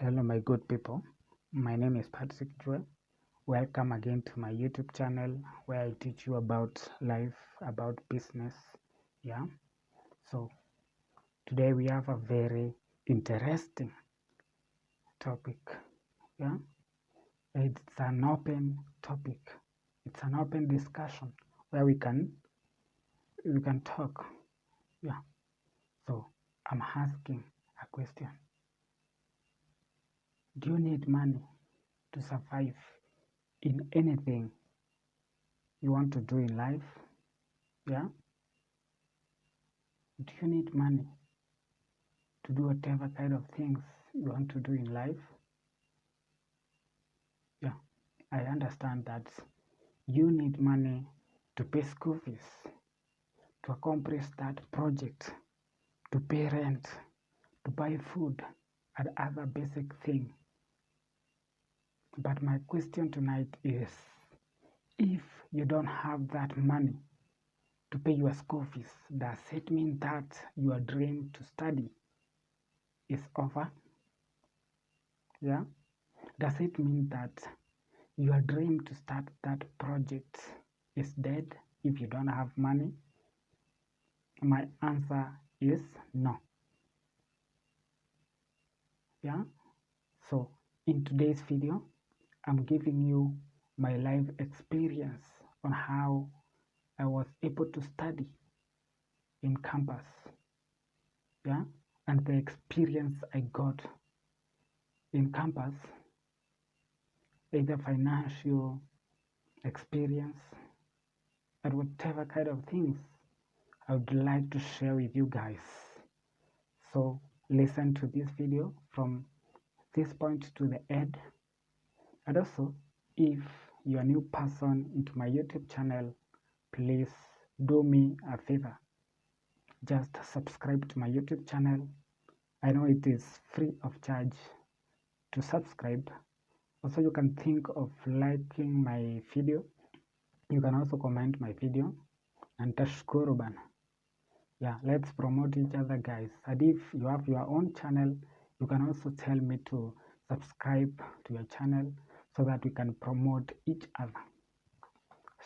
Hello, my good people. My name is Patproit. Welcome again to my YouTube channel where I teach you about life, about business. Yeah. So today we have a very interesting topic. Yeah. It's an open topic. It's an open discussion where we can talk. Yeah. So I'm asking a question. Do you need money to survive in anything you want to do in life? Yeah. Do you need money to do whatever kind of things you want to do in life? Yeah, I understand that you need money to pay school fees, to accomplish that project, to pay rent, to buy food and other basic things. But my question tonight is, if you don't have that money to pay your school fees, does it mean that your dream to study is over? Yeah? Does it mean that your dream to start that project is dead if you don't have money? My answer is no. Yeah? So in today's video, I'm giving you my life experience on how I was able to study in campus. Yeah? And the experience I got in campus, either financial experience and whatever kind of things I would like to share with you guys. So listen to this video from this point to the end. And also, if you're a new person into my YouTube channel, please do me a favor. Just subscribe to my YouTube channel. I know it is free of charge to subscribe. Also, you can think of liking my video. You can also comment my video. And tashukuru bana. Yeah, let's promote each other, guys. And if you have your own channel, you can also tell me to subscribe to your channel so that we can promote each other.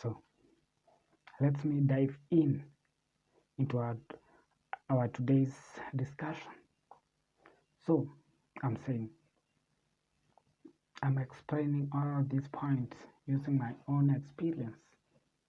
So let me dive into our today's discussion. So I'm explaining all of these points using my own experience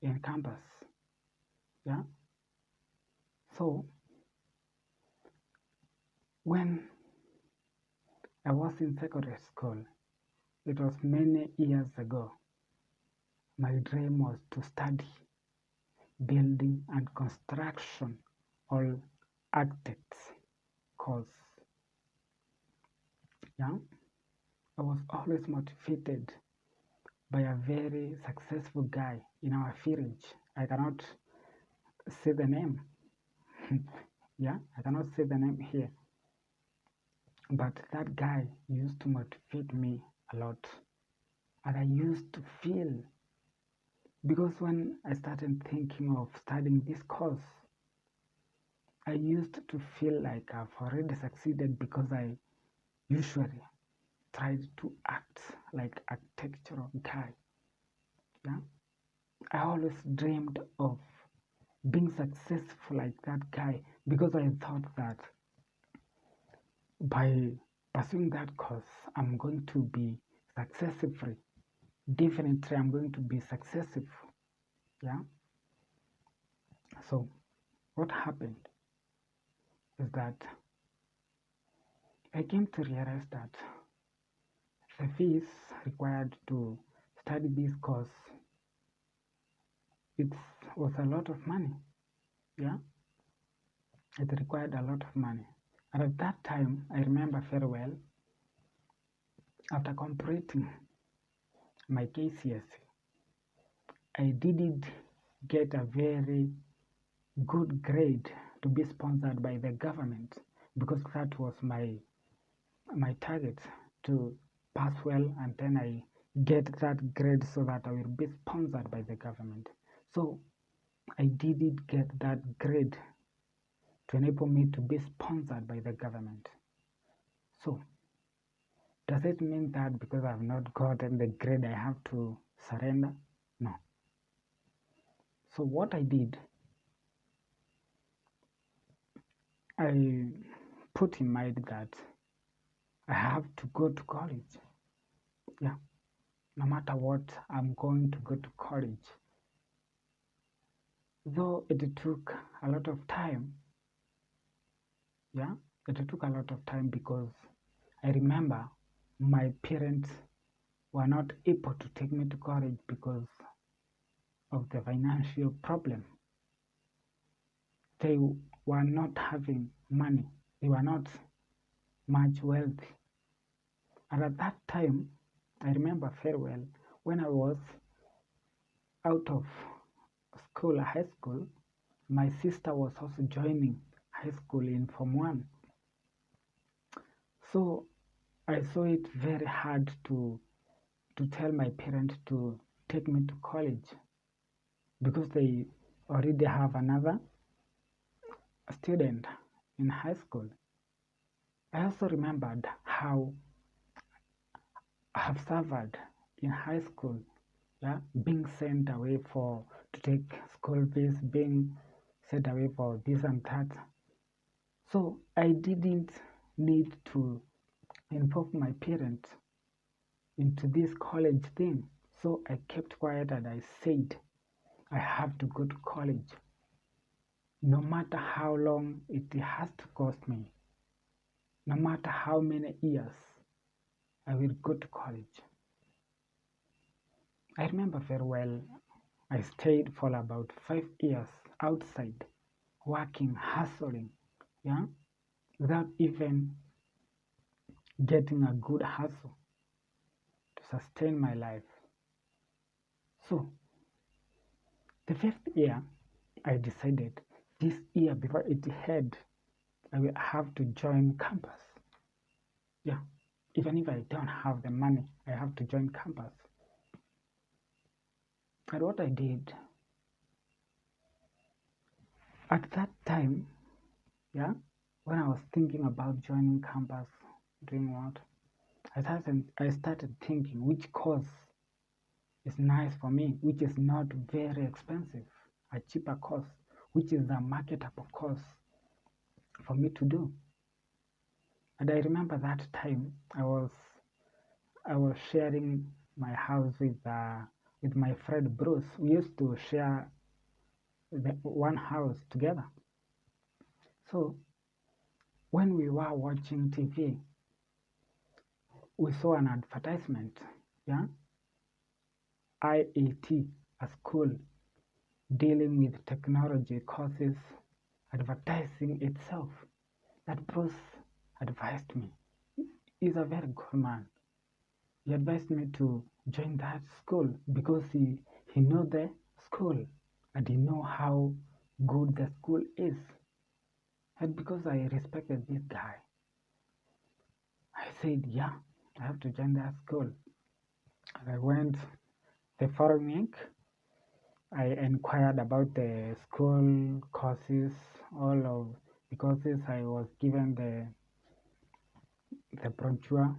in campus. Yeah. So when I was in secondary school, it was many years ago. My dream was to study building and construction or architects course. Yeah, I was always motivated by a very successful guy in our village. I cannot say the name. Yeah, I cannot say the name here. But that guy used to motivate me a lot. And I used to feel, because when I started thinking of studying this course, I used to feel like I've already succeeded because I usually tried to act like an architectural guy. Yeah, I always dreamed of being successful like that guy because I thought that by pursuing that course, I'm going to be successful. Definitely, I'm going to be successful. Yeah. So, what happened is that I came to realize that the fees required to study this course, it was a lot of money. Yeah, it required a lot of money. And at that time, I remember very well, after completing my KCSE, I didn't get a very good grade to be sponsored by the government, because that was my target, to pass well and then I get that grade so that I will be sponsored by the government. So I didn't get that grade to enable me to be sponsored by the government. So Does it mean that because I've not gotten the grade I have to surrender? No. So what I did, I put in mind that I have to go to college. Yeah, no matter what, I'm going to go to college. Though it took a lot of time, yeah, it took a lot of time because I remember my parents were not able to take me to college because of the financial problem. They were not having money. They were not much wealthy. And at that time, I remember very well when I was out of school, high school, my sister was also joining high school in Form 1. So I saw it very hard to tell my parents to take me to college because they already have another student in high school. I also remembered how I have suffered in high school, yeah, being sent away to take school fees, being sent away for this and that. So I didn't need to involve my parents into this college thing. So I kept quiet and I said, I have to go to college. No matter how long it has to cost me, no matter how many years, I will go to college. I remember very well, I stayed for about 5 years outside, working, hustling, yeah, without even getting a good hustle to sustain my life. So, the fifth year, I decided this year before it had, I will have to join campus. Yeah, even if I don't have the money, I have to join campus. And what I did at that time, yeah, when I was thinking about joining campus, doing what, I started thinking which course is nice for me, which is not very expensive, a cheaper course, which is a marketable course for me to do. And I remember that time I was sharing my house with my friend Bruce. We used to share one house together. So when we were watching TV, we saw an advertisement, yeah, IAT, a school dealing with technology courses, advertising itself. That Bruce advised me. He's a very good man. He advised me to join that school because he know the school and he know how good the school is. And because I respected this guy, I said, yeah, I have to join that school. And I went the following week. I inquired about the school courses, all of the courses. I was given the brochure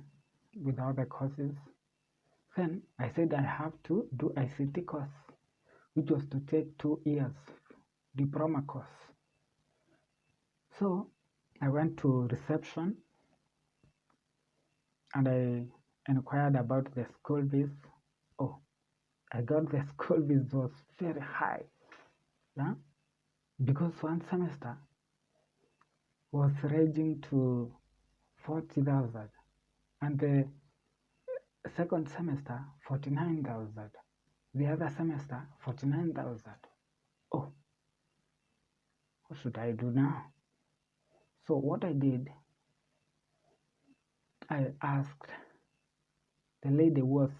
with all the courses. Then I said I have to do ICT course, which was to take 2 years diploma course. So I went to reception and I inquired about the school fees. Oh, I got the school fees was very high, yeah, because one semester was ranging to 40,000 and the second semester 49,000, the other semester 49,000. Oh, what should I do now? So what I did, I asked the lady who was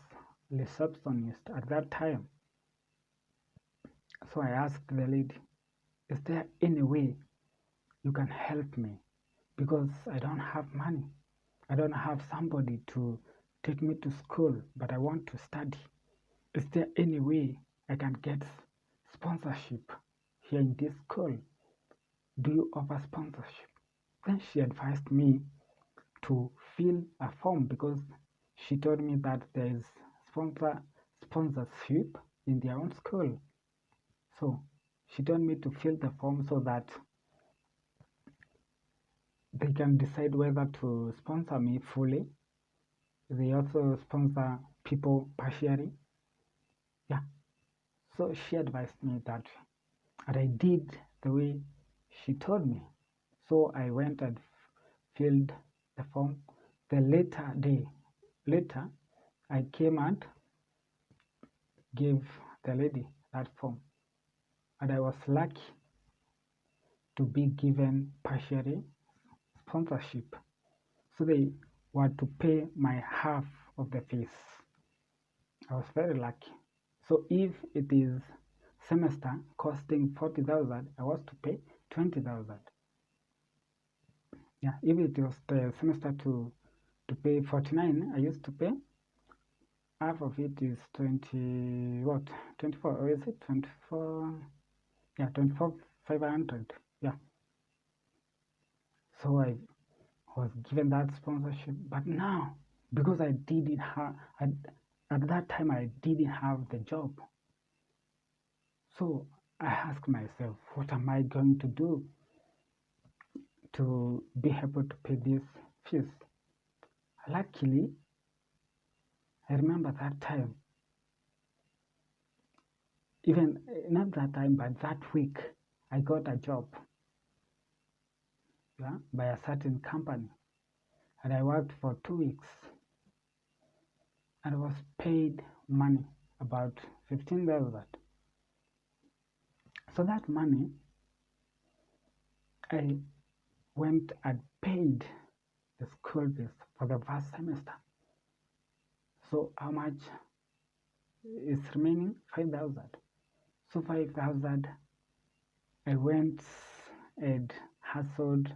receptionist at that time. So I asked the lady, is there any way you can help me? Because I don't have money. I don't have somebody to take me to school, but I want to study. Is there any way I can get sponsorship here in this school? Do you offer sponsorship? Then she advised me to fill a form because she told me that there is sponsorship in their own school. So she told me to fill the form so that they can decide whether to sponsor me fully. They also sponsor people partially. Yeah. So she advised me that, and I did the way she told me. So I went and filled the form. The later, I came and gave the lady that form, and I was lucky to be given partially sponsorship. So they were to pay my half of the fees. I was very lucky. So if it is semester costing 40,000, I was to pay 20,000. Yeah, if it was the semester to pay 49, I used to pay half of it is 20 what 24, or is it 24? Yeah, 24 500. Yeah. So I was given that sponsorship, but now because I didn't have at that time I didn't have the job. So I asked myself, what am I going to do to be able to pay these fees? Luckily, I remember that time, even not that time, but that week, I got a job, yeah, by a certain company, and I worked for 2 weeks, and I was paid money, about 15,000. So that money, I went and paid the school fees for the first semester. So how much is remaining? 5,000. So 5,000, I went and hustled.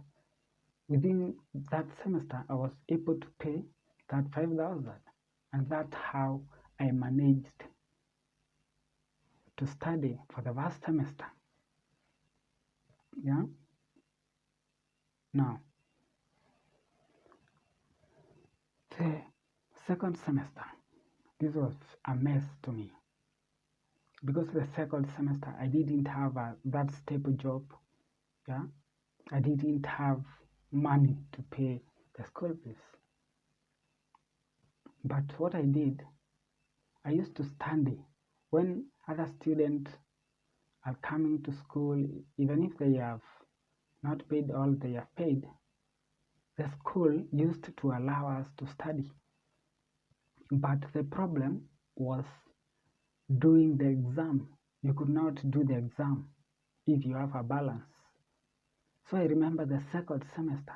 Within that semester, I was able to pay that 5,000, and that's how I managed to study for the first semester. Yeah. Now, the second semester, this was a mess to me because the second semester I didn't have that stable job. Yeah, I didn't have money to pay the school fees. But what I did, I used to study when other students are coming to school, even if they have not paid all they have paid. The school used to allow us to study. But the problem was doing the exam. You could not do the exam if you have a balance. So I remember the second semester,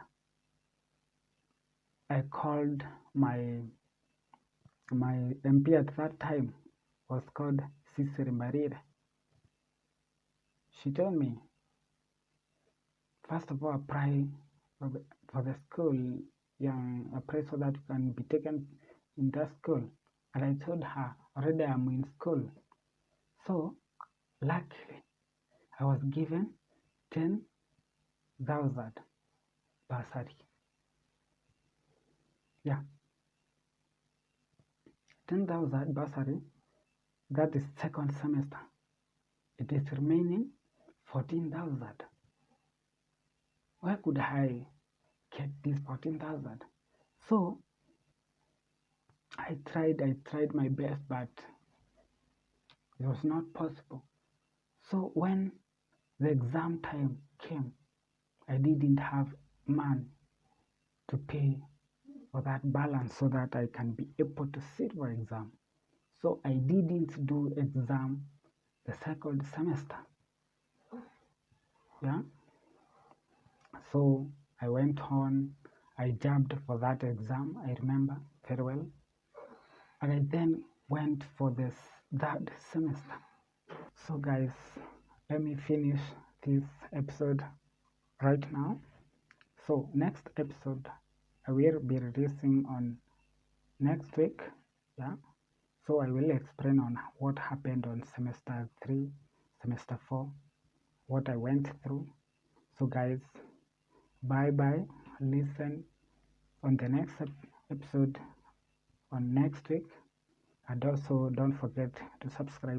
I called my MP at that time, was called Cicely Marire. She told me, first of all, apply for the school, apply so that you can be taken in that school. And I told her, already I'm in school. So luckily, I was given 10,000 bursary. Yeah, 10,000 bursary. That is second semester. It is remaining 14,000. Where could I get this 14,000? So I tried my best, but it was not possible. So when the exam time came, I didn't have money to pay for that balance so that I can be able to sit for exam. So I didn't do exam the second semester. Yeah. So I went on, I jumped for that exam, I remember very well. And I then went for this third semester. So guys, let me finish this episode right now. So next episode I will be releasing on next week. Yeah. So I will explain on what happened on semester 3, semester 4, what I went through. So guys, bye bye. Listen on the next episode on next week. And also don't forget to subscribe.